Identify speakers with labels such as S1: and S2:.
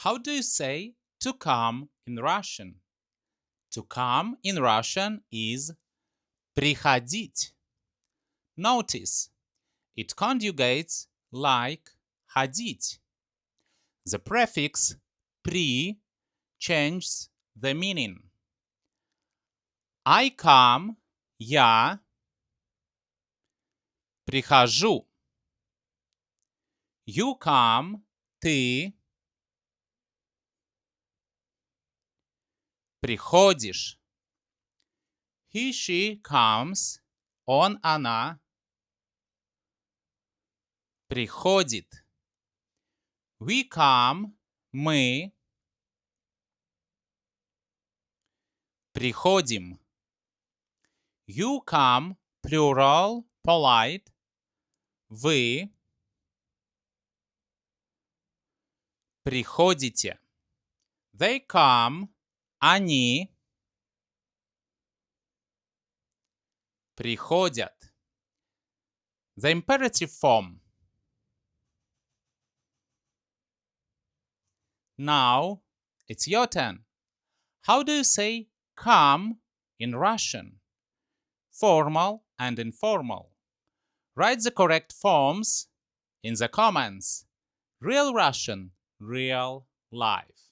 S1: How do you say to come in Russian? To come in Russian is приходить. Notice, it conjugates like ходить. The prefix при changes the meaning. I come, я прихожу. You come, ты приходишь. He, she comes, он, она приходит. We come, мы приходим. You come, plural, polite. Вы приходите. They come, они приходят. The imperative form. Now it's your turn. How do you say come in Russian? Formal and informal. Write the correct forms in the comments. Real Russian, real life.